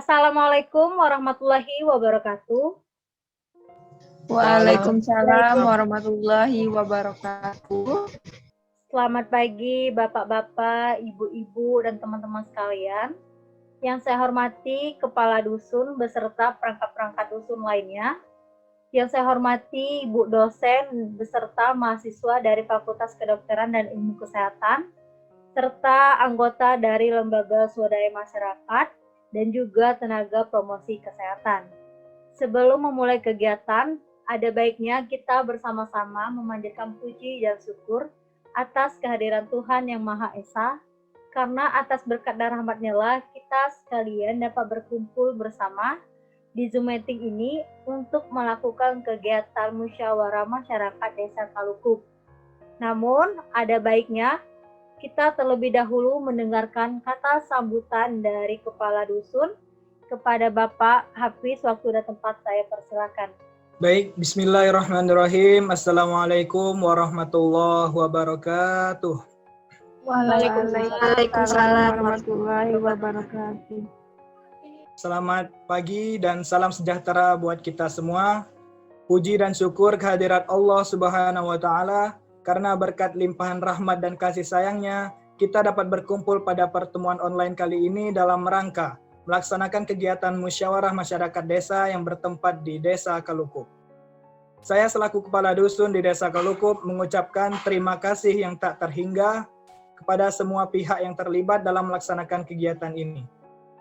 Assalamualaikum warahmatullahi wabarakatuh. Waalaikumsalam warahmatullahi wabarakatuh. Selamat pagi Bapak-bapak, Ibu-ibu, dan teman-teman sekalian. Yang saya hormati Kepala Dusun beserta perangkat-perangkat dusun lainnya. Yang saya hormati Ibu dosen beserta mahasiswa dari Fakultas Kedokteran dan Ilmu Kesehatan, serta anggota dari Lembaga Swadaya Masyarakat, dan juga tenaga promosi kesehatan. Sebelum memulai kegiatan, ada baiknya kita bersama-sama memanjatkan puji dan syukur atas kehadiran Tuhan Yang Maha Esa, karena atas berkat dan rahmat-Nya lah kita sekalian dapat berkumpul bersama di Zoom meeting ini untuk melakukan kegiatan musyawarah masyarakat Desa Kalukuk. Namun, ada baiknya kita terlebih dahulu mendengarkan kata sambutan dari Kepala Dusun kepada Bapak Hafiz. Waktu dan tempat saya persilakan. Baik, bismillahirrahmanirrahim. Assalamualaikum warahmatullahi wabarakatuh. Waalaikumsalam warahmatullahi wabarakatuh. Selamat pagi dan salam sejahtera buat kita semua. Puji dan syukur kehadirat Allah Subhanahu wa Ta'ala, karena berkat limpahan rahmat dan kasih sayangnya, kita dapat berkumpul pada pertemuan online kali ini dalam rangka melaksanakan kegiatan musyawarah masyarakat desa yang bertempat di Desa Kalukuk. Saya selaku Kepala Dusun di Desa Kalukuk mengucapkan terima kasih yang tak terhingga kepada semua pihak yang terlibat dalam melaksanakan kegiatan ini,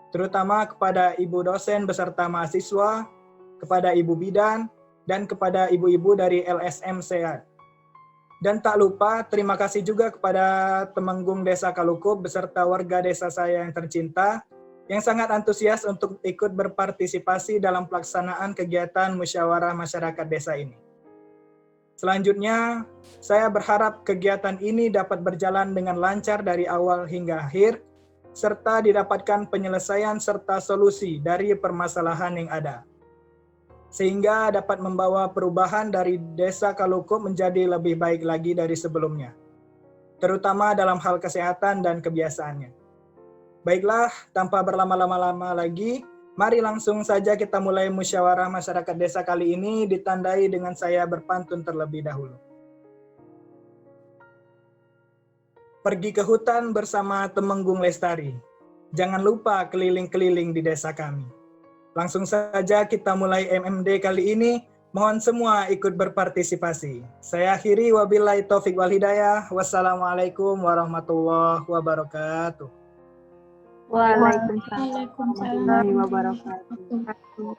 terutama kepada Ibu dosen beserta mahasiswa, kepada Ibu bidan, dan kepada ibu-ibu dari LSM Sehat. Dan tak lupa terima kasih juga kepada Temenggung Desa Kalukuk beserta warga desa saya yang tercinta, yang sangat antusias untuk ikut berpartisipasi dalam pelaksanaan kegiatan musyawarah masyarakat desa ini. Selanjutnya, saya berharap kegiatan ini dapat berjalan dengan lancar dari awal hingga akhir, serta didapatkan penyelesaian serta solusi dari permasalahan yang ada, sehingga dapat membawa perubahan dari Desa Kalukuk menjadi lebih baik lagi dari sebelumnya, terutama dalam hal kesehatan dan kebiasaannya. Baiklah, tanpa berlama-lama lagi, mari langsung saja kita mulai musyawarah masyarakat desa kali ini, ditandai dengan saya berpantun terlebih dahulu. Pergi ke hutan bersama Temenggung Lestari. Jangan lupa keliling-keliling di desa kami. Langsung saja kita mulai MMD kali ini. Mohon semua ikut berpartisipasi. Saya akhiri, wabillahi taufik wal hidayah. Wassalamualaikum warahmatullahi wabarakatuh. Waalaikumsalam warahmatullahi wabarakatuh.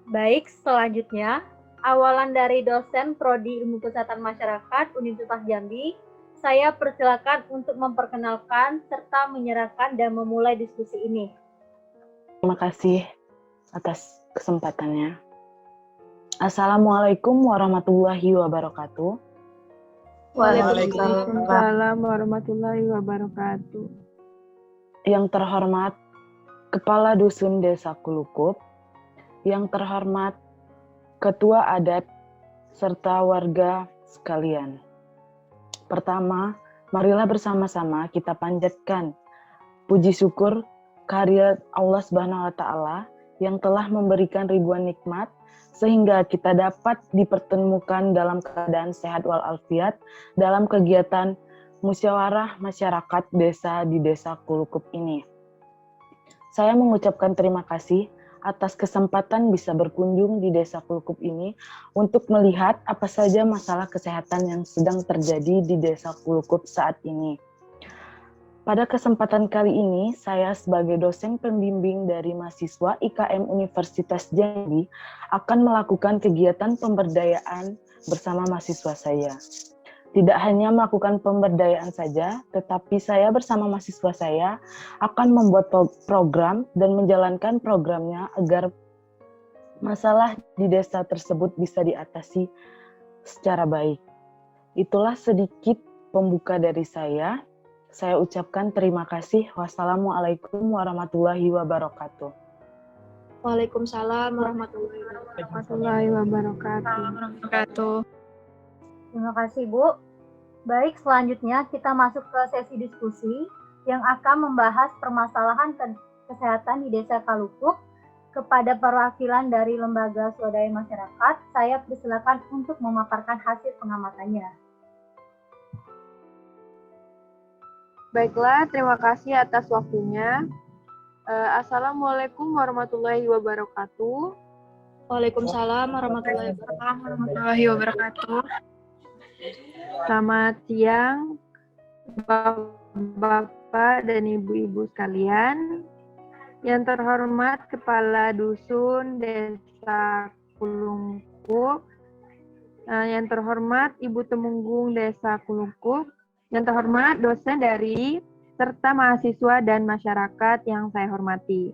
Baik, selanjutnya awalan dari dosen Prodi Ilmu Kesehatan Masyarakat Universitas Jambi, saya persilakan untuk memperkenalkan serta menyerahkan dan memulai diskusi ini. Terima kasih atas kesempatannya. Assalamualaikum warahmatullahi wabarakatuh. Waalaikumsalam warahmatullahi wabarakatuh. Yang terhormat Kepala Dusun Desa Kalukuk, yang terhormat Ketua Adat, serta warga sekalian. Pertama, marilah bersama-sama kita panjatkan puji syukur kehadirat Allah Subhanahu wa Ta'ala yang telah memberikan ribuan nikmat sehingga kita dapat dipertemukan dalam keadaan sehat walafiat dalam kegiatan musyawarah masyarakat desa di Desa Kalukuk ini. Saya mengucapkan terima kasih atas kesempatan bisa berkunjung di Desa Kalukuk ini untuk melihat apa saja masalah kesehatan yang sedang terjadi di Desa Kalukuk saat ini. Pada kesempatan kali ini, saya sebagai dosen pembimbing dari mahasiswa IKM Universitas Jambi akan melakukan kegiatan pemberdayaan bersama mahasiswa saya. Tidak hanya melakukan pemberdayaan saja, tetapi saya bersama mahasiswa saya akan membuat program dan menjalankan programnya agar masalah di desa tersebut bisa diatasi secara baik. Itulah sedikit pembuka dari saya. Saya ucapkan terima kasih. Wassalamualaikum warahmatullahi wabarakatuh. Waalaikumsalam warahmatullahi wabarakatuh. Terima kasih, Bu. Baik, selanjutnya kita masuk ke sesi diskusi yang akan membahas permasalahan kesehatan di Desa Kalukuk. Kepada perwakilan dari lembaga swadaya masyarakat, saya persilakan untuk memaparkan hasil pengamatannya. Baiklah, terima kasih atas waktunya. Assalamualaikum warahmatullahi wabarakatuh. Waalaikumsalam warahmatullahi wabarakatuh. Selamat siang, Bapak dan Ibu-Ibu sekalian. Yang terhormat Kepala Dusun Desa Kulungkup, yang terhormat Ibu Temenggung Desa Kulungkup, yang terhormat dosen dari serta mahasiswa dan masyarakat yang saya hormati.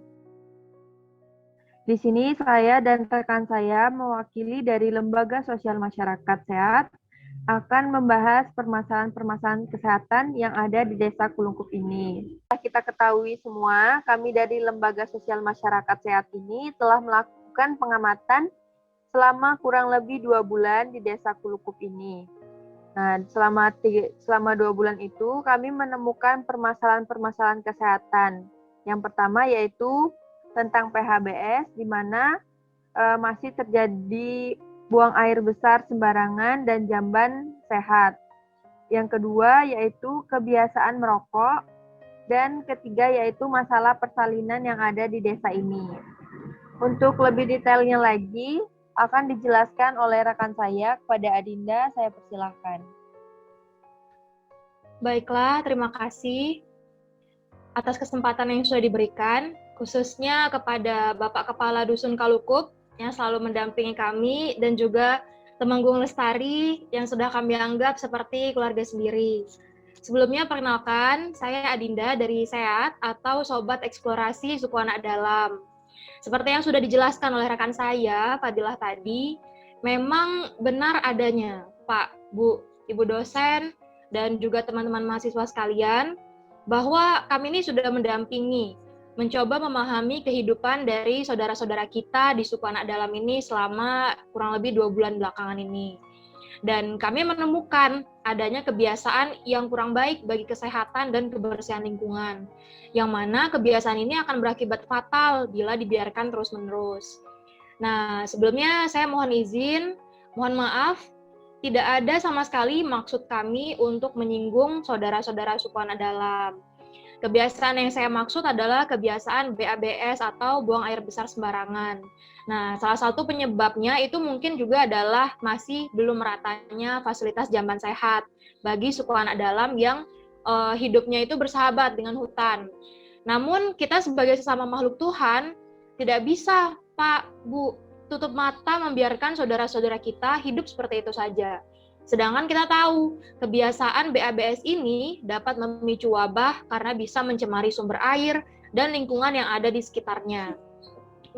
Di sini saya dan rekan saya mewakili dari Lembaga Sosial Masyarakat Sehat akan membahas permasalahan-permasalahan kesehatan yang ada di Desa Kulungkup ini. Kita ketahui semua, kami dari Lembaga Sosial Masyarakat Sehat ini telah melakukan pengamatan selama kurang lebih 2 bulan di Desa Kulungkup ini. Nah, selama 2 bulan itu kami menemukan permasalahan-permasalahan kesehatan. Yang pertama yaitu tentang PHBS, di mana masih terjadi buang air besar sembarangan dan jamban sehat. Yang kedua yaitu kebiasaan merokok, dan ketiga yaitu masalah persalinan yang ada di desa ini. Untuk lebih detailnya lagi akan dijelaskan oleh rekan saya kepada Adinda, saya persilahkan. Baiklah, terima kasih atas kesempatan yang sudah diberikan, khususnya kepada Bapak Kepala Dusun Kalukuk yang selalu mendampingi kami, dan juga Temenggung Lestari yang sudah kami anggap seperti keluarga sendiri. Sebelumnya perkenalkan, saya Adinda dari SEAT atau Sobat Eksplorasi Suku Anak Dalam. Seperti yang sudah dijelaskan oleh rekan saya, Fadilah tadi, memang benar adanya Pak, Bu, Ibu dosen, dan juga teman-teman mahasiswa sekalian, bahwa kami ini sudah mendampingi, mencoba memahami kehidupan dari saudara-saudara kita di suku anak dalam ini selama kurang lebih 2 bulan belakangan ini. Dan kami menemukan adanya kebiasaan yang kurang baik bagi kesehatan dan kebersihan lingkungan, yang mana kebiasaan ini akan berakibat fatal bila dibiarkan terus-menerus. Nah, sebelumnya saya mohon maaf, tidak ada sama sekali maksud kami untuk menyinggung saudara-saudara suku anak dalam. Kebiasaan yang saya maksud adalah kebiasaan BABS atau buang air besar sembarangan. Nah, salah satu penyebabnya itu mungkin juga adalah masih belum meratanya fasilitas jamban sehat bagi suku anak dalam yang hidupnya itu bersahabat dengan hutan. Namun kita sebagai sesama makhluk Tuhan tidak bisa, Pak, Bu, tutup mata membiarkan saudara-saudara kita hidup seperti itu saja. Sedangkan kita tahu, kebiasaan BABS ini dapat memicu wabah karena bisa mencemari sumber air dan lingkungan yang ada di sekitarnya.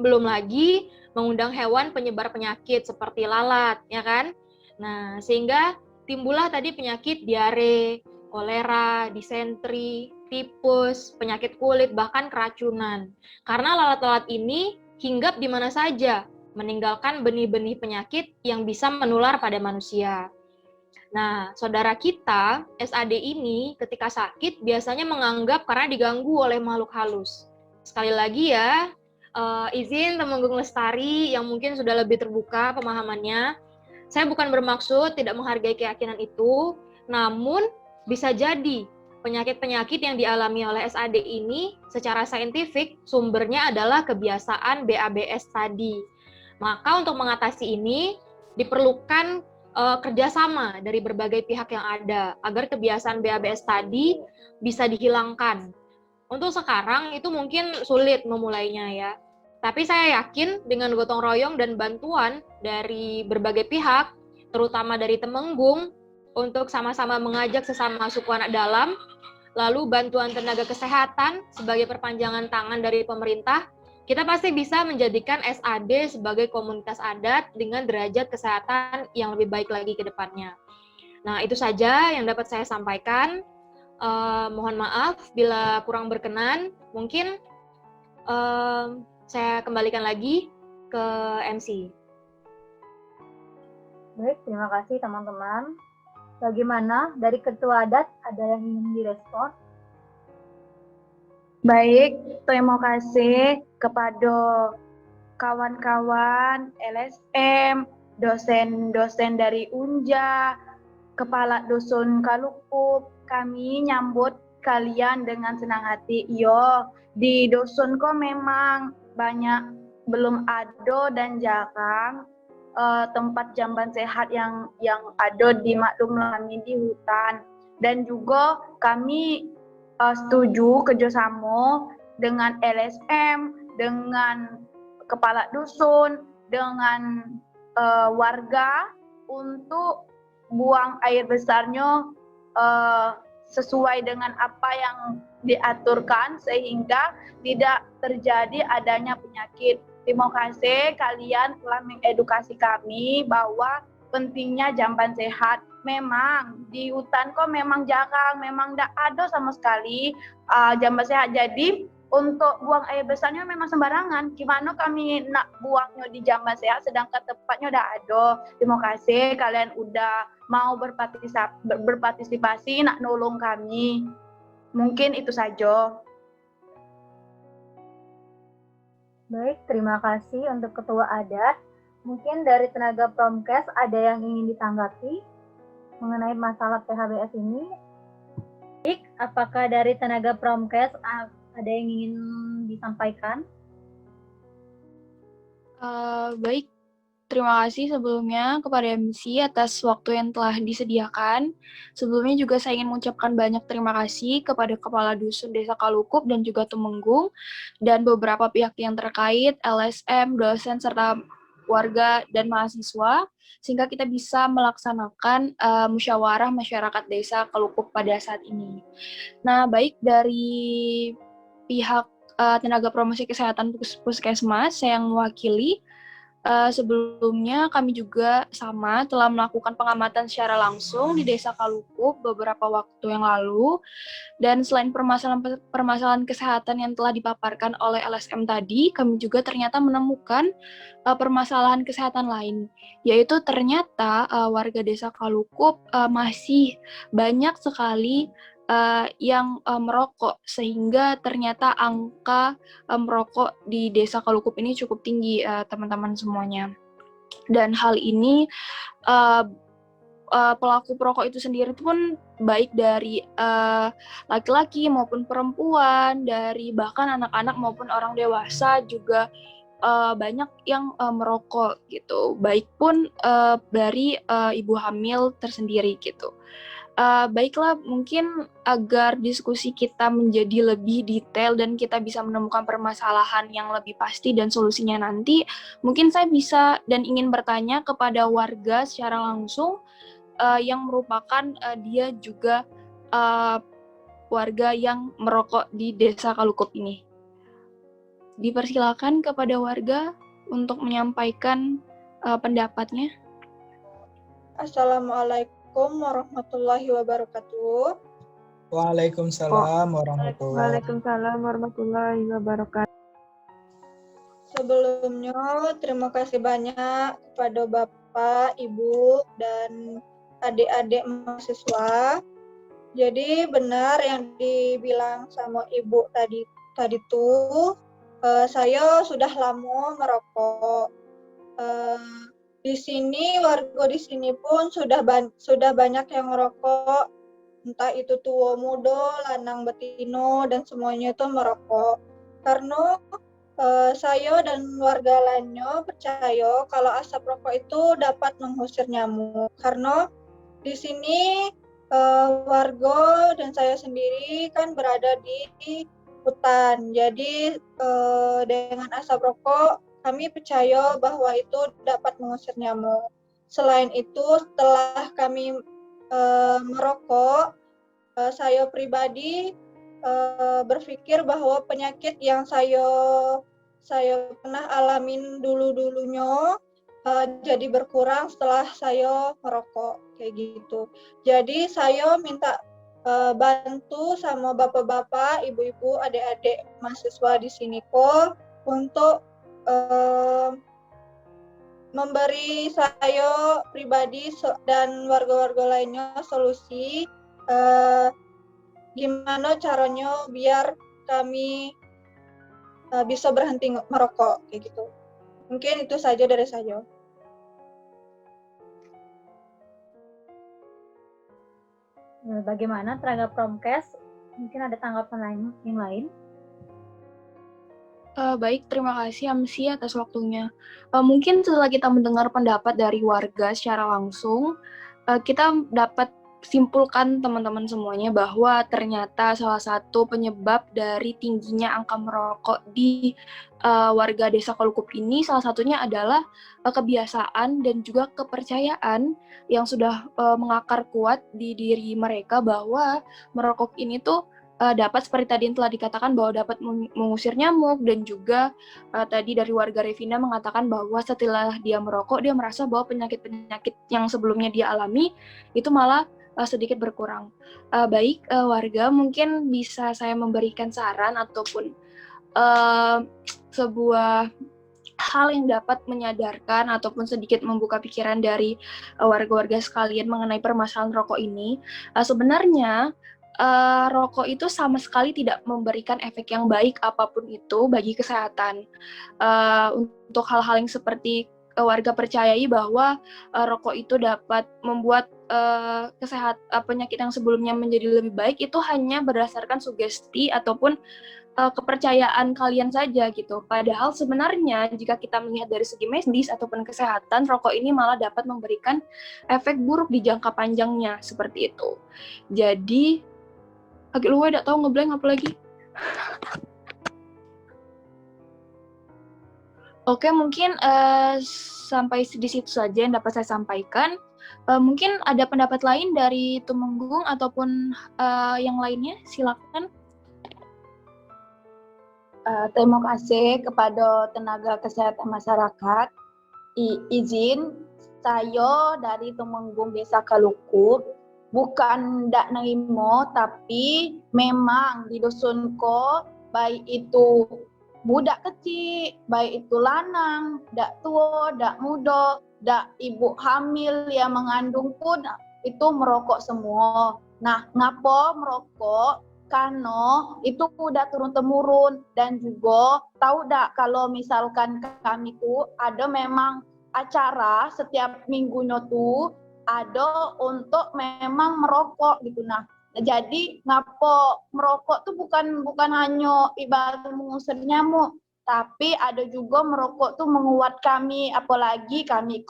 Belum lagi mengundang hewan penyebar penyakit seperti lalat, ya kan? Nah, sehingga timbullah tadi penyakit diare, kolera, disentri, tipus, penyakit kulit, bahkan keracunan. Karena lalat-lalat ini hinggap di mana saja, meninggalkan benih-benih penyakit yang bisa menular pada manusia. Nah, saudara kita, SAD ini ketika sakit biasanya menganggap karena diganggu oleh makhluk halus. Sekali lagi ya, izin Temenggung Lestari yang mungkin sudah lebih terbuka pemahamannya. Saya bukan bermaksud tidak menghargai keyakinan itu, namun bisa jadi penyakit-penyakit yang dialami oleh SAD ini secara saintifik sumbernya adalah kebiasaan BABS tadi. Maka untuk mengatasi ini diperlukan kerjasama dari berbagai pihak yang ada agar kebiasaan BABS tadi bisa dihilangkan. Untuk sekarang itu mungkin sulit memulainya ya, tapi saya yakin dengan gotong royong dan bantuan dari berbagai pihak, terutama dari Temenggung, untuk sama-sama mengajak sesama suku anak dalam, lalu bantuan tenaga kesehatan sebagai perpanjangan tangan dari pemerintah, kita pasti bisa menjadikan SAD sebagai komunitas adat dengan derajat kesehatan yang lebih baik lagi ke depannya. Nah, itu saja yang dapat saya sampaikan. Mohon maaf bila kurang berkenan. Mungkin saya kembalikan lagi ke MC. Baik, terima kasih teman-teman. Bagaimana dari ketua adat, ada yang ingin direspon? Baik, terima kasih kepada kawan-kawan LSM, dosen-dosen dari Unja, Kepala Dusun Kalukup. Kami nyambut kalian dengan senang hati. Yo, di dusun kok memang banyak belum ada dan jarang tempat jamban sehat yang ada di maklum kami di hutan. Dan juga kami setuju kerjasama dengan LSM, dengan kepala dusun, dengan warga untuk buang air besarnya sesuai dengan apa yang diaturkan sehingga tidak terjadi adanya penyakit. Terima kasih kalian telah mengedukasi kami bahwa pentingnya jamban sehat. Memang di hutan kok memang jarang, memang tidak ada sama sekali jamban sehat. Jadi untuk buang air besarnya memang sembarangan. Gimana kami nak buangnya di jamban sehat sedangkan tempatnya udah ada. Terima kasih kalian udah mau berpartisipasi nak nolong kami. Mungkin itu saja. Baik, terima kasih untuk Ketua Adat. Mungkin dari tenaga Promkes ada yang ingin ditanggapi mengenai masalah PHBS ini? Baik, apakah dari tenaga Promkes ada yang ingin disampaikan? Baik, terima kasih sebelumnya kepada MC atas waktu yang telah disediakan. Sebelumnya juga saya ingin mengucapkan banyak terima kasih kepada Kepala Dusun Desa Kalukup dan juga Tumenggung, dan beberapa pihak yang terkait, LSM, dosen, serta warga dan mahasiswa, sehingga kita bisa melaksanakan musyawarah masyarakat Desa Kalukup pada saat ini. Nah, baik dari pihak tenaga promosi kesehatan Puskesmas, saya yang mewakili. Sebelumnya kami juga sama telah melakukan pengamatan secara langsung di Desa Kalukup beberapa waktu yang lalu, dan selain permasalahan kesehatan yang telah dipaparkan oleh LSM tadi, kami juga ternyata menemukan permasalahan kesehatan lain, yaitu ternyata warga Desa Kalukup masih banyak sekali yang merokok, sehingga ternyata angka merokok di Desa Kalukup ini cukup tinggi, teman-teman semuanya. Dan hal ini pelaku perokok itu sendiri pun baik dari laki-laki maupun perempuan, dari bahkan anak-anak maupun orang dewasa juga banyak yang merokok gitu, baik pun dari ibu hamil tersendiri gitu. Baiklah, mungkin agar diskusi kita menjadi lebih detail dan kita bisa menemukan permasalahan yang lebih pasti dan solusinya nanti, mungkin saya bisa dan ingin bertanya kepada warga secara langsung yang merupakan dia juga warga yang merokok di Desa Kalukup ini. Dipersilakan kepada warga untuk menyampaikan pendapatnya. Assalamualaikum warahmatullahi wabarakatuh. Waalaikumsalam warahmatullahi wabarakatuh. Waalaikumsalam warahmatullahi wabarakatuh. Sebelumnya, terima kasih banyak kepada Bapak, Ibu, dan adik-adik mahasiswa. Jadi benar yang dibilang sama Ibu tadi tuh, saya sudah lama merokok. Di sini, warga di sini pun sudah banyak yang merokok, entah itu tua muda, lanang betino, dan semuanya itu merokok. Karena saya dan warga lainnya percaya kalau asap rokok itu dapat mengusir nyamuk. Karena di sini warga dan saya sendiri kan berada di hutan, jadi dengan asap rokok kami percaya bahwa itu dapat mengusir nyamuk. Selain itu, setelah kami merokok, saya pribadi berpikir bahwa penyakit yang saya pernah alamin dulunya jadi berkurang setelah saya merokok, kayak gitu. Jadi saya minta bantu sama bapak-bapak, ibu-ibu, adik-adik mahasiswa di sini kok untuk memberi saya pribadi dan warga-warga lainnya solusi gimana caranya biar kami bisa berhenti merokok kayak gitu. Mungkin itu saja dari saya. Bagaimana tenaga Promkes? Mungkin ada tanggapan lain yang lain? Baik, terima kasih Amsi atas waktunya. Mungkin setelah kita mendengar pendapat dari warga secara langsung, kita dapat simpulkan teman-teman semuanya bahwa ternyata salah satu penyebab dari tingginya angka merokok di warga desa Kalukup ini salah satunya adalah kebiasaan dan juga kepercayaan yang sudah mengakar kuat di diri mereka bahwa merokok ini tuh dapat seperti tadi yang telah dikatakan bahwa dapat mengusir nyamuk, dan juga tadi dari warga Revina mengatakan bahwa setelah dia merokok dia merasa bahwa penyakit-penyakit yang sebelumnya dia alami itu malah sedikit berkurang. Baik, warga, mungkin bisa saya memberikan saran ataupun sebuah hal yang dapat menyadarkan ataupun sedikit membuka pikiran dari warga-warga sekalian mengenai permasalahan rokok ini. Sebenarnya rokok itu sama sekali tidak memberikan efek yang baik apapun itu bagi kesehatan. Untuk hal-hal yang seperti warga percayai bahwa rokok itu dapat membuat penyakit yang sebelumnya menjadi lebih baik, itu hanya berdasarkan sugesti ataupun kepercayaan kalian saja gitu. Padahal sebenarnya jika kita melihat dari segi medis ataupun kesehatan, rokok ini malah dapat memberikan efek buruk di jangka panjangnya seperti itu. Jadi agak luwe tidak tahu ngeblank apa lagi. Oke, mungkin sampai di situ saja yang dapat saya sampaikan. Mungkin ada pendapat lain dari Tumenggung ataupun yang lainnya, silakan. Terima kasih kepada tenaga kesehatan masyarakat. Izin saya dari Tumenggung Desa Kalukup, bukan ndak nerimo, tapi memang di dusunku baik itu budak kecil, baik itu lanang, dak tua, dak muda, dak ibu hamil yang mengandung pun itu merokok semua. Nah, ngapa merokok? Karena itu udah turun-temurun, dan juga tahu dak kalau misalkan kami tuh ada memang acara setiap minggunya tuh ada untuk memang merokok gitu. Nah, jadi ngapa merokok tuh bukan hanya ibarat mengusir nyamuk, tapi ada juga merokok tuh menguat kami, apalagi kami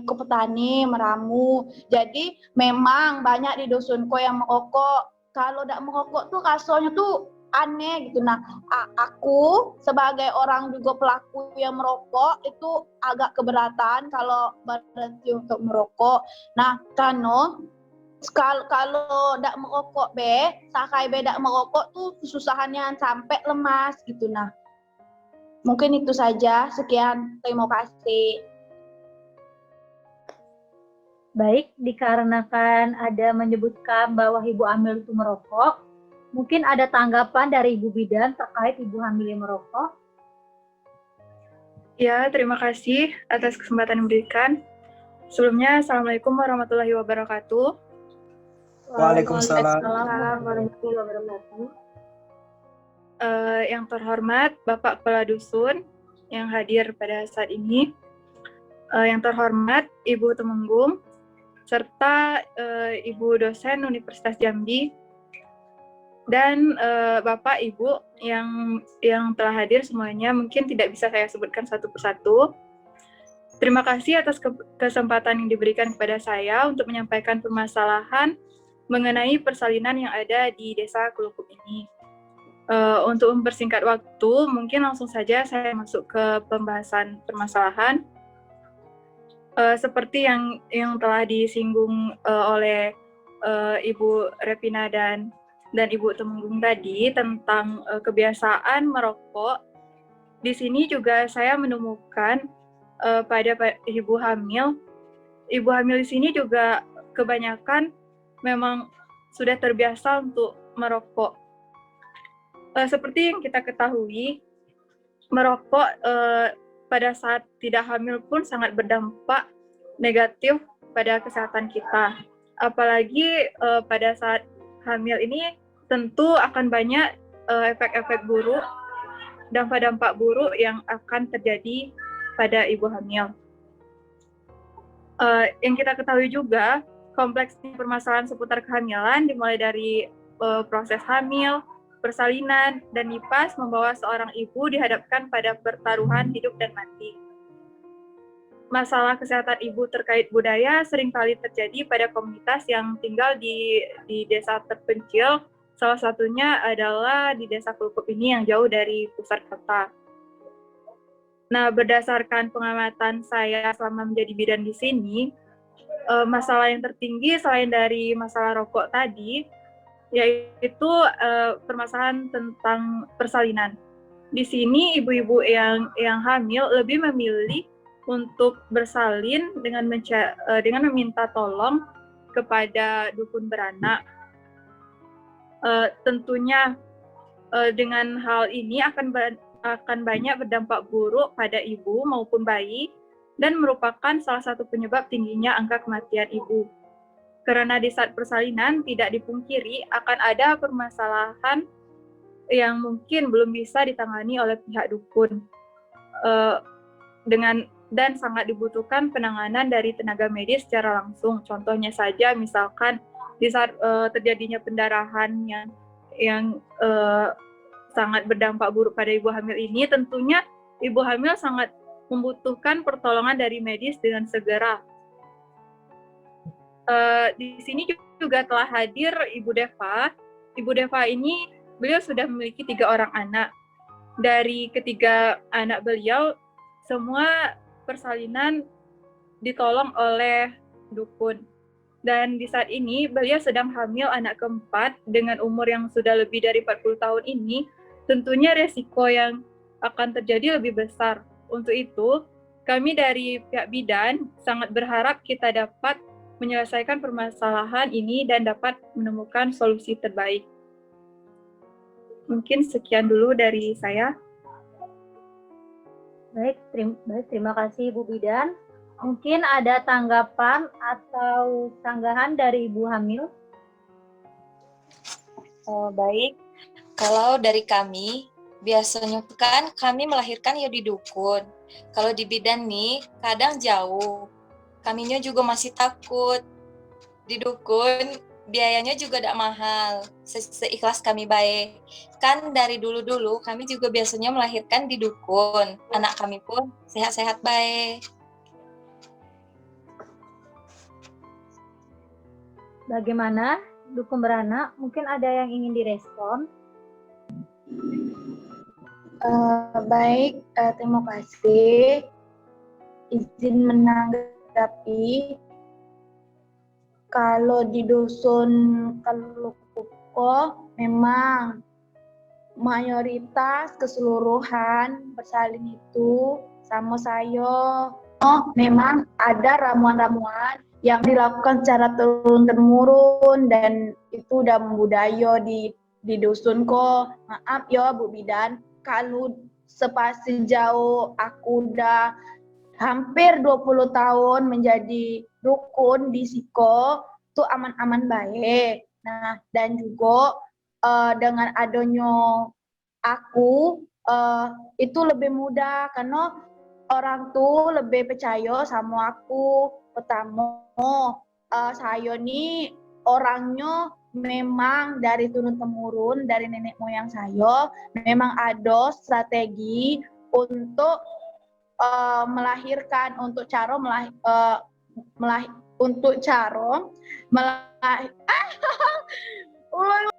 petani meramu. Jadi memang banyak di dusunku yang merokok. Kalau tidak merokok tuh rasanya tuh aneh gitu. Nah, aku sebagai orang juga pelaku yang merokok itu agak keberatan kalau berhenti untuk merokok. Nah, karena kalau tidak merokok sakai tidak merokok tuh kesusahannya sampai lemas gitu. Nah, mungkin itu saja. Sekian, terima kasih. Baik, dikarenakan ada menyebutkan bahwa ibu hamil itu merokok, mungkin ada tanggapan dari Ibu Bidan terkait ibu hamil yang merokok? Ya, terima kasih atas kesempatan yang diberikan. Sebelumnya, Assalamualaikum warahmatullahi wabarakatuh. Waalaikumsalam warahmatullahi wabarakatuh. Yang terhormat Bapak Kepala Dusun yang hadir pada saat ini, yang terhormat Ibu Tumenggung, serta Ibu dosen Universitas Jambi, dan Bapak Ibu yang telah hadir semuanya, mungkin tidak bisa saya sebutkan satu persatu. Terima kasih atas kesempatan yang diberikan kepada saya untuk menyampaikan permasalahan mengenai persalinan yang ada di Desa Kalukup ini. Untuk mempersingkat waktu, mungkin langsung saja saya masuk ke pembahasan permasalahan. Seperti yang telah disinggung oleh Ibu Revina dan Ibu Tumenggung tadi tentang kebiasaan merokok, di sini juga saya menemukan pada ibu hamil di sini juga kebanyakan memang sudah terbiasa untuk merokok. Seperti yang kita ketahui, merokok pada saat tidak hamil pun sangat berdampak negatif pada kesehatan kita. Apalagi pada saat hamil ini tentu akan banyak efek-efek buruk, dampak-dampak buruk yang akan terjadi pada ibu hamil. Yang kita ketahui juga, kompleksnya permasalahan seputar kehamilan dimulai dari proses hamil, persalinan, dan nifas membawa seorang ibu dihadapkan pada pertaruhan hidup dan mati. Masalah kesehatan ibu terkait budaya seringkali terjadi pada komunitas yang tinggal di desa terpencil. Salah satunya adalah di desa Kelukup ini yang jauh dari pusat kota. Nah, berdasarkan pengamatan saya selama menjadi bidan di sini, masalah yang tertinggi selain dari masalah rokok tadi, yaitu permasalahan tentang persalinan. Di sini ibu-ibu yang hamil lebih memilih untuk bersalin dengan meminta tolong kepada dukun beranak. Tentunya dengan hal ini akan banyak berdampak buruk pada ibu maupun bayi dan merupakan salah satu penyebab tingginya angka kematian ibu. Karena di saat persalinan tidak dipungkiri akan ada permasalahan yang mungkin belum bisa ditangani oleh pihak dukun, dan sangat dibutuhkan penanganan dari tenaga medis secara langsung. Contohnya saja, misalkan di saat terjadinya pendarahan yang sangat berdampak buruk pada ibu hamil ini, tentunya ibu hamil sangat membutuhkan pertolongan dari medis dengan segera. Di sini juga telah hadir Ibu Deva. Ibu Deva ini, beliau sudah memiliki 3 orang anak. Dari ketiga anak beliau, semua persalinan ditolong oleh dukun. Dan di saat ini, beliau sedang hamil anak keempat dengan umur yang sudah lebih dari 40 tahun ini. Tentunya resiko yang akan terjadi lebih besar. Untuk itu, kami dari pihak bidan sangat berharap kita dapat menyelesaikan permasalahan ini dan dapat menemukan solusi terbaik. Mungkin sekian dulu dari saya. Baik, terima kasih Ibu Bidan. Mungkin ada tanggapan atau sanggahan dari Ibu hamil? Baik, kalau dari kami, biasanya kan kami melahirkan ya di dukun. Kalau di bidan nih, kadang jauh. Kaminya juga masih takut. Di dukun, biayanya juga tidak mahal. Seikhlas kami baik. Kan dari dulu-dulu kami juga biasanya melahirkan di dukun. Anak kami pun sehat-sehat baik. Bagaimana dukun beranak? Mungkin ada yang ingin direspon? Baik, terima kasih. Izin menanggapi. Kalau di dusun Kelukup memang mayoritas keseluruhan bersalin itu sama saya. Memang ada ramuan-ramuan yang dilakukan secara turun-temurun dan itu udah membudaya di dusunku. Maaf ya Bu Bidan, kalau sejauh aku udah hampir 20 tahun menjadi dukun di Siko, itu aman-aman baik. Nah, dan juga dengan adanya aku, itu lebih mudah karena orang tuh lebih percaya sama aku. Pertama, saya nih orangnya memang dari turun-temurun, dari nenek moyang saya, memang ada strategi untuk melahirkan, untuk cara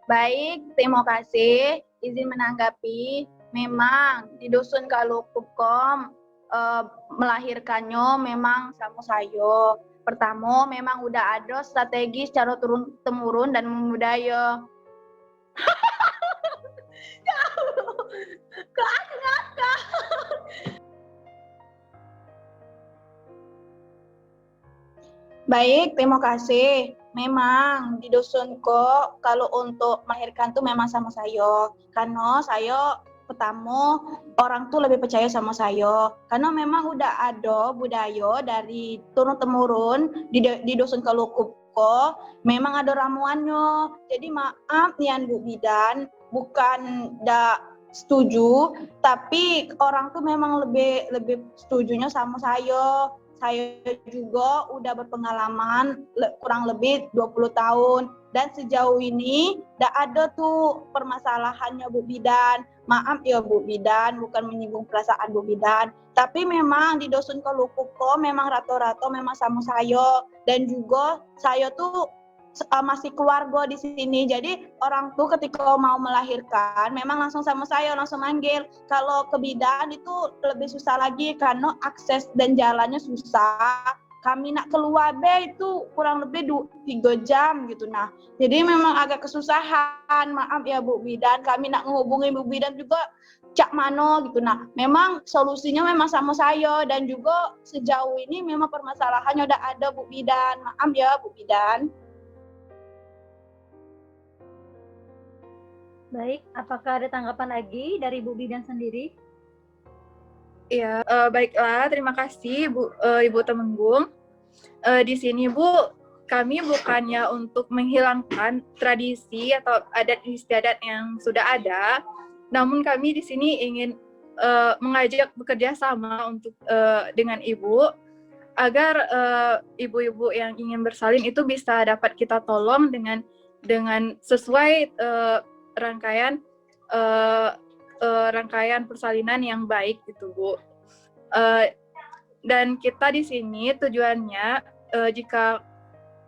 Baik, terima kasih. Izin menanggapi, memang di dusun Kalukukom melahirkannya memang sama saya. Pertama, memang udah ada strategi secara turun-temurun dan budaya. Baik, terima kasih. Memang di dusunku kalau untuk melahirkan tuh memang sama saya. Karena saya pertama orang tuh lebih percaya sama saya. Karena memang udah ada budaya dari turun-temurun di dusun Kelukup memang ada ramuannya. Jadi maaf nih Bu Bidan, bukan tidak setuju, tapi orang tuh memang lebih setujunya sama saya. Saya juga udah berpengalaman kurang lebih 20 tahun. Dan sejauh ini tidak ada tuh permasalahannya Bu Bidan. Maaf ya Bu Bidan, bukan menyinggung perasaan Bu Bidan. Tapi memang di Dusun Kalukupko memang rata-rata memang sama saya. Dan juga saya tuh masih keluarga di sini. Jadi orang tuh ketika mau melahirkan memang langsung sama saya, langsung manggil. Kalau ke bidan itu lebih susah lagi karena akses dan jalannya susah. Kami nak keluar itu kurang lebih 3 jam gitu. Nah, jadi memang agak kesusahan. Maaf ya Bu Bidan, kami nak menghubungi Bu Bidan juga cak mano gitu. Nah, memang solusinya memang sama saya dan juga sejauh ini memang permasalahannya udah ada Bu Bidan. Maaf ya Bu Bidan. Baik, apakah ada tanggapan lagi dari Bu Bidan sendiri? Iya, baiklah. Terima kasih Ibu Temenggung. Di sini Bu, kami bukannya untuk menghilangkan tradisi atau adat istiadat yang sudah ada, namun kami di sini ingin mengajak bekerja sama untuk dengan Ibu agar ibu-ibu yang ingin bersalin itu bisa dapat kita tolong dengan sesuai rangkaian persalinan yang baik gitu Bu. Dan kita di sini tujuannya jika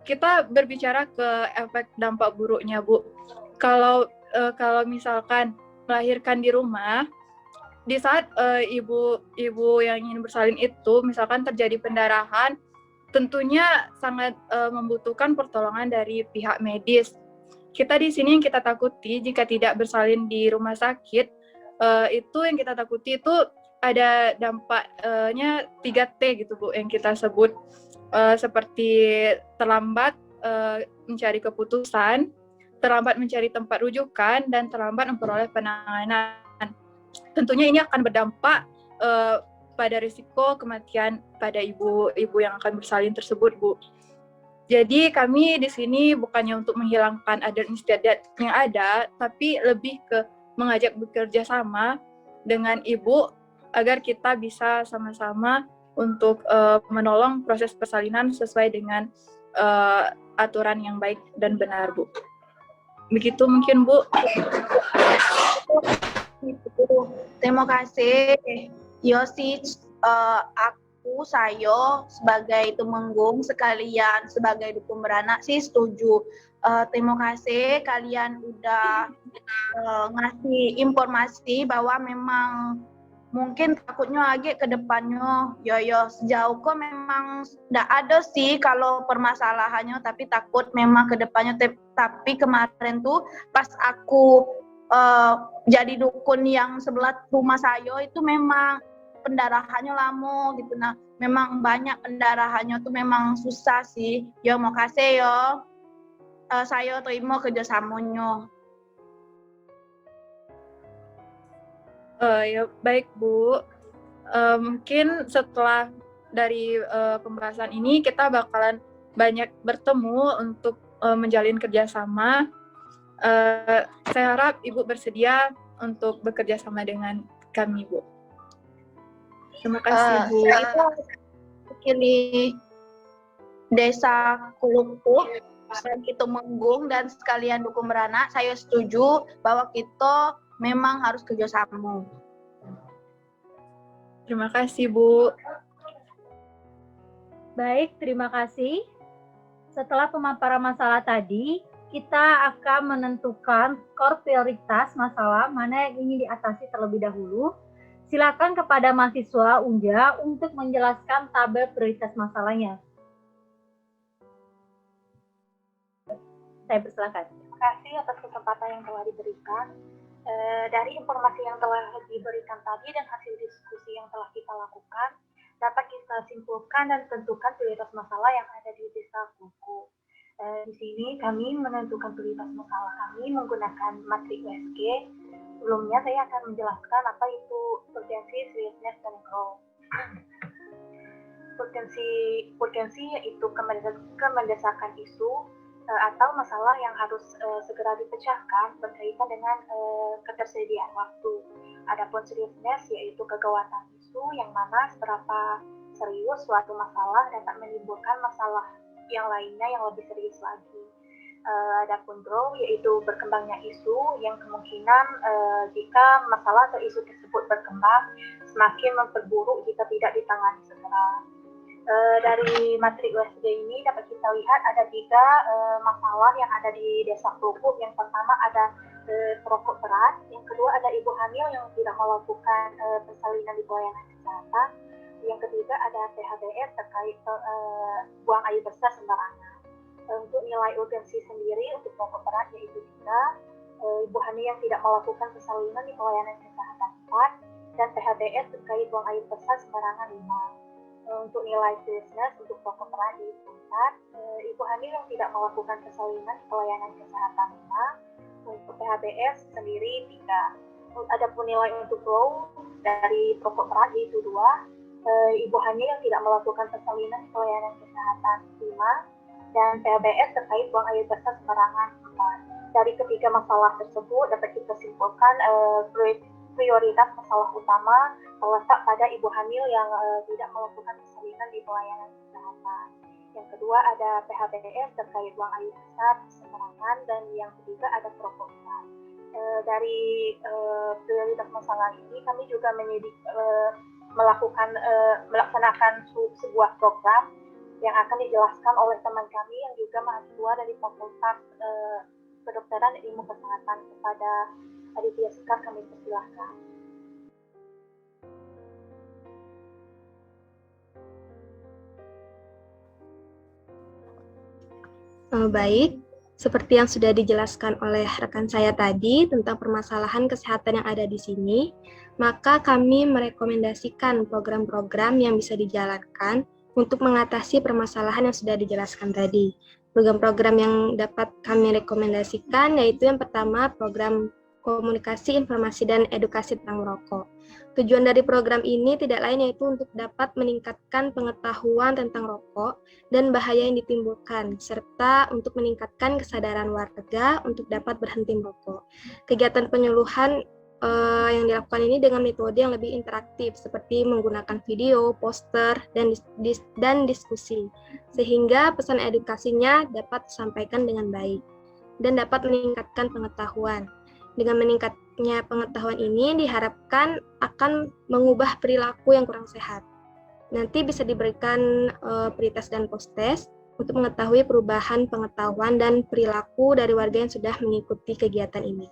kita berbicara ke efek dampak buruknya Bu. Kalau misalkan melahirkan di rumah, di saat ibu yang ingin bersalin itu misalkan terjadi pendarahan, tentunya sangat membutuhkan pertolongan dari pihak medis. Kita di sini yang kita takuti jika tidak bersalin di rumah sakit, itu yang kita takuti itu ada dampaknya 3T gitu Bu, yang kita sebut seperti terlambat mencari keputusan, terlambat mencari tempat rujukan, dan terlambat memperoleh penanganan. Tentunya ini akan berdampak pada risiko kematian pada ibu yang akan bersalin tersebut Bu. Jadi kami di sini bukannya untuk menghilangkan adat istiadat yang ada, tapi lebih ke mengajak bekerja sama dengan Ibu agar kita bisa sama-sama untuk menolong proses persalinan sesuai dengan aturan yang baik dan benar Bu. Begitu mungkin Bu. Terima kasih Yosi. Saya sebagai Temenggung sekalian sebagai dukun beranak sih setuju. Terima kasih kalian udah ngasih informasi bahwa memang mungkin takutnya lagi ke depannya sejauh kok memang tidak ada sih kalau permasalahannya, tapi takut memang ke depannya. Tapi kemarin tuh pas aku jadi dukun yang sebelah rumah saya itu memang pendarahannya lama gitu. Nah, memang banyak pendarahannya tuh memang susah sih. Mau kasih saya terima kerjasamanya. Ya baik Bu. Mungkin setelah dari pembahasan ini kita bakalan banyak bertemu untuk menjalin kerjasama. Saya harap Ibu bersedia untuk bekerja sama dengan kami Bu. Terima kasih Bu. Saya wakili Desa Kulukuk, kita Temenggung dan sekalian dukun beranak, saya setuju bahwa kita memang harus kerjasama. Terima kasih Bu. Baik, terima kasih. Setelah pemaparan masalah tadi, kita akan menentukan skor prioritas masalah mana yang ingin diatasi terlebih dahulu. Silakan kepada mahasiswa Unja untuk menjelaskan tabel prioritas masalahnya. Saya persilakan. Terima kasih atas kesempatan yang telah diberikan. Dari informasi yang telah diberikan tadi dan hasil diskusi yang telah kita lakukan, dapat kita simpulkan dan tentukan prioritas masalah yang ada di Desa Kuku. Di sini kami menentukan prioritas masalah kami menggunakan matrik USG. Sebelumnya saya akan menjelaskan apa itu urgency, seriousness, dan growth. Urgensi yaitu kemendesakan isu, atau masalah yang harus segera dipecahkan berkaitan dengan ketersediaan waktu. Adapun seriousness yaitu kegawatan isu yang mana seberapa serius suatu masalah dapat menimbulkan masalah yang lainnya yang lebih serius lagi. Adapun grow yaitu berkembangnya isu yang kemungkinan jika masalah atau isu tersebut berkembang semakin memperburuk jika tidak ditangani segera. Dari materi USD ini dapat kita lihat ada 3 masalah yang ada di Desa Kelukuk. Yang pertama ada perokok berat, yang kedua ada ibu hamil yang tidak melakukan persalinan di pelayanan kesehatan, yang ketiga ada PHBS terkait buang air besar sembarangan. Untuk nilai urgensi sendiri untuk perokok berat yaitu 3, ibu hamil yang tidak melakukan persalinan di pelayanan kesehatan 4, dan PHBS terkait buang air besar sembarangan 5. Untuk nilai seriousness untuk perokok berat yaitu 4, ibu hamil yang tidak melakukan persalinan di pelayanan kesehatan 5, untuk PHBS sendiri 3. Adapun nilai untuk grow dari perokok berat yaitu 2, ibu hamil yang tidak melakukan persalinan di pelayanan kesehatan 5, dan PHBS terkait buang air besar sembarangan 4. Dari ketiga masalah tersebut dapat kita simpulkan prioritas masalah utama terletak pada ibu hamil yang tidak melakukan persalinan di pelayanan kesehatan. Yang kedua ada PHBS terkait buang air besar sembarangan, dan yang ketiga ada perokok berat. Dari prioritas masalah ini kami juga melaksanakan sebuah program yang akan dijelaskan oleh teman kami yang juga mahasiswa dari Fakultas Kedokteran dan Ilmu Kesehatan. Kepada Aditya Sekar kami persilahkan. Baik, seperti yang sudah dijelaskan oleh rekan saya tadi tentang permasalahan kesehatan yang ada di sini, maka kami merekomendasikan program-program yang bisa dijalankan untuk mengatasi permasalahan yang sudah dijelaskan tadi. Program-program yang dapat kami rekomendasikan yaitu yang pertama program komunikasi, informasi, dan edukasi tentang merokok. Tujuan dari program ini tidak lain yaitu untuk dapat meningkatkan pengetahuan tentang rokok dan bahaya yang ditimbulkan, serta untuk meningkatkan kesadaran warga untuk dapat berhenti merokok. Kegiatan penyuluhan yang dilakukan ini dengan metode yang lebih interaktif, seperti menggunakan video, poster, dan diskusi, sehingga pesan edukasinya dapat disampaikan dengan baik dan dapat meningkatkan pengetahuan. Dengan meningkatnya pengetahuan ini diharapkan akan mengubah perilaku yang kurang sehat. Nanti bisa diberikan pretest dan posttest untuk mengetahui perubahan pengetahuan dan perilaku dari warga yang sudah mengikuti kegiatan ini.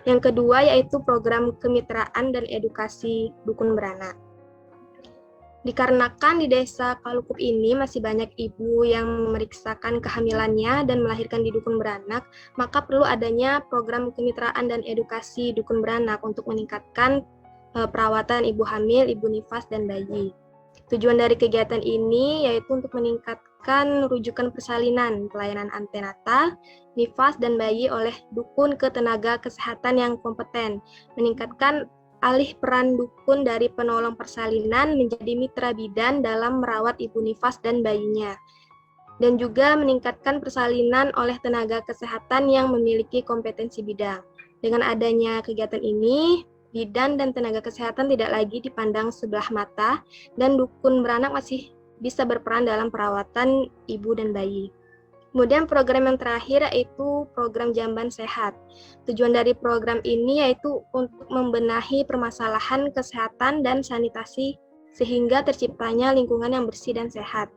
Yang kedua yaitu program kemitraan dan edukasi dukun beranak. Dikarenakan di Desa Kelukuk ini masih banyak ibu yang memeriksakan kehamilannya dan melahirkan di dukun beranak, maka perlu adanya program kemitraan dan edukasi dukun beranak untuk meningkatkan perawatan ibu hamil, ibu nifas, dan bayi. Tujuan dari kegiatan ini yaitu untuk meningkatkan rujukan persalinan, pelayanan antenatal, nifas, dan bayi oleh dukun ke tenaga kesehatan yang kompeten, meningkatkan alih peran dukun dari penolong persalinan menjadi mitra bidan dalam merawat ibu nifas dan bayinya, dan juga meningkatkan persalinan oleh tenaga kesehatan yang memiliki kompetensi bidang. Dengan adanya kegiatan ini, bidan dan tenaga kesehatan tidak lagi dipandang sebelah mata, dan dukun beranak masih bisa berperan dalam perawatan ibu dan bayi. Kemudian program yang terakhir yaitu program Jamban Sehat. Tujuan dari program ini yaitu untuk membenahi permasalahan kesehatan dan sanitasi sehingga terciptanya lingkungan yang bersih dan sehat.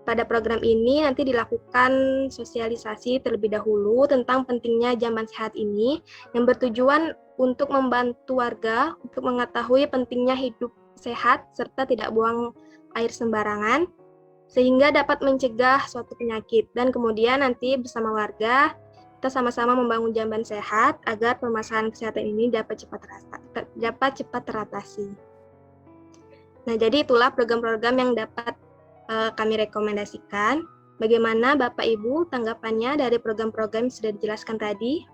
Pada program ini nanti dilakukan sosialisasi terlebih dahulu tentang pentingnya jamban sehat ini yang bertujuan untuk membantu warga untuk mengetahui pentingnya hidup sehat serta tidak buang air sembarangan, sehingga dapat mencegah suatu penyakit. Dan kemudian nanti bersama warga kita sama-sama membangun jamban sehat agar permasalahan kesehatan ini dapat cepat teratasi. Nah, jadi itulah program-program yang dapat kami rekomendasikan. Bagaimana Bapak Ibu tanggapannya dari program-program yang sudah dijelaskan tadi?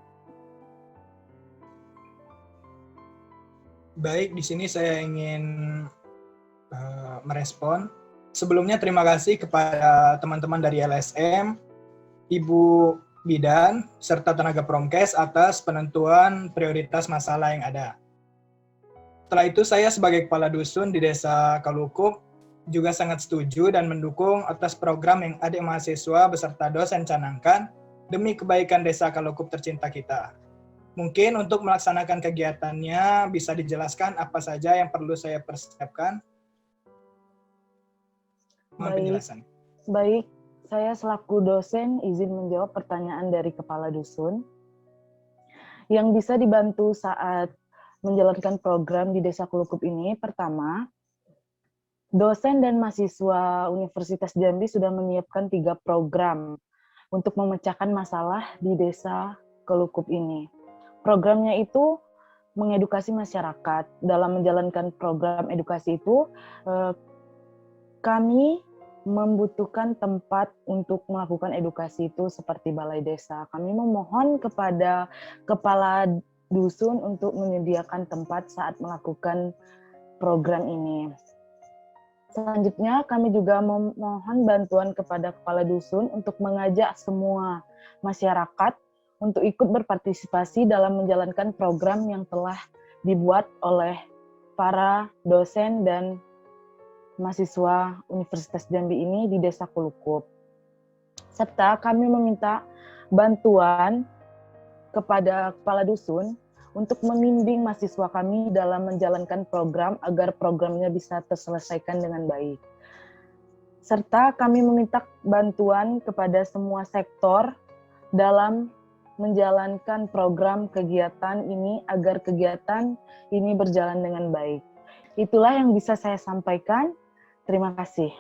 Baik, di sini saya ingin merespon. Sebelumnya terima kasih kepada teman-teman dari LSM Ibu Bidan, serta tenaga promkes atas penentuan prioritas masalah yang ada. Setelah itu saya sebagai kepala dusun di Desa Kalukup juga sangat setuju dan mendukung atas program yang adik mahasiswa beserta dosen canangkan demi kebaikan Desa Kalukup tercinta kita. Mungkin untuk melaksanakan kegiatannya bisa dijelaskan apa saja yang perlu saya persiapkan? Mohon penjelasan. Baik, saya selaku dosen izin menjawab pertanyaan dari kepala dusun. Yang bisa dibantu saat menjalankan program di Desa Kalukup ini, pertama, dosen dan mahasiswa Universitas Jambi sudah menyiapkan 3 program untuk memecahkan masalah di Desa Kalukup ini. Programnya itu mengedukasi masyarakat. Dalam menjalankan program edukasi itu, kami membutuhkan tempat untuk melakukan edukasi itu seperti balai desa. Kami memohon kepada kepala dusun untuk menyediakan tempat saat melakukan program ini. Selanjutnya, kami juga memohon bantuan kepada kepala dusun untuk mengajak semua masyarakat untuk ikut berpartisipasi dalam menjalankan program yang telah dibuat oleh para dosen dan mahasiswa Universitas Jambi ini di Desa Kalukup. Serta kami meminta bantuan kepada kepala dusun untuk membimbing mahasiswa kami dalam menjalankan program agar programnya bisa terselesaikan dengan baik. Serta kami meminta bantuan kepada semua sektor dalam menjalankan program kegiatan ini agar kegiatan ini berjalan dengan baik. Itulah yang bisa saya sampaikan. Terima kasih.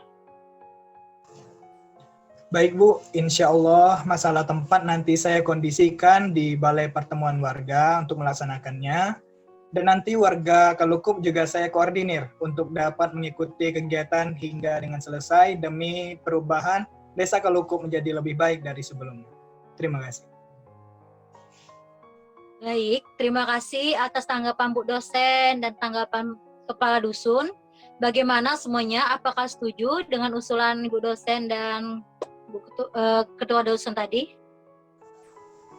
Baik Bu, insya Allah masalah tempat nanti saya kondisikan di Balai Pertemuan Warga untuk melaksanakannya. Dan nanti warga Kalukup juga saya koordinir untuk dapat mengikuti kegiatan hingga dengan selesai demi perubahan Desa Kalukup menjadi lebih baik dari sebelumnya. Terima kasih. Baik, terima kasih atas tanggapan Bu dosen dan tanggapan kepala dusun. Bagaimana semuanya? Apakah setuju dengan usulan Ibu dosen dan ketua dosen tadi?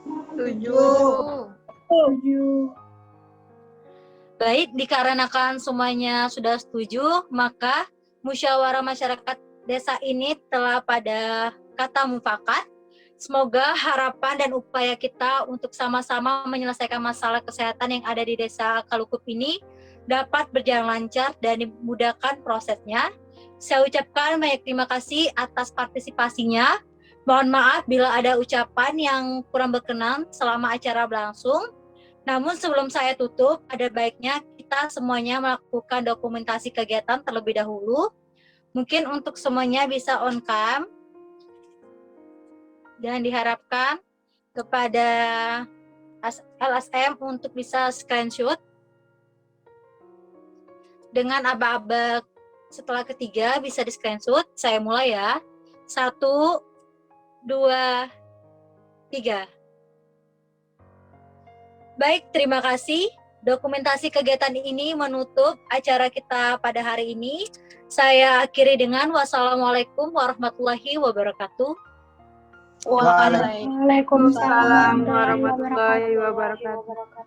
Setuju. Baik, dikarenakan semuanya sudah setuju, maka musyawarah masyarakat desa ini telah pada kata mufakat. Semoga harapan dan upaya kita untuk sama-sama menyelesaikan masalah kesehatan yang ada di Desa Kalukup ini dapat berjalan lancar dan dimudahkan prosesnya. Saya ucapkan banyak terima kasih atas partisipasinya. Mohon maaf bila ada ucapan yang kurang berkenan selama acara berlangsung. Namun sebelum saya tutup, ada baiknya kita semuanya melakukan dokumentasi kegiatan terlebih dahulu. Mungkin untuk semuanya bisa on cam. Dan diharapkan kepada LSM untuk bisa screenshot dengan aba-aba setelah ketiga bisa di screenshot. Saya mulai ya. 1, 2, 3. Baik, terima kasih. Dokumentasi kegiatan ini menutup acara kita pada hari ini. Saya akhiri dengan wassalamualaikum warahmatullahi wabarakatuh. Waalaikumsalam warahmatullahi wabarakatuh.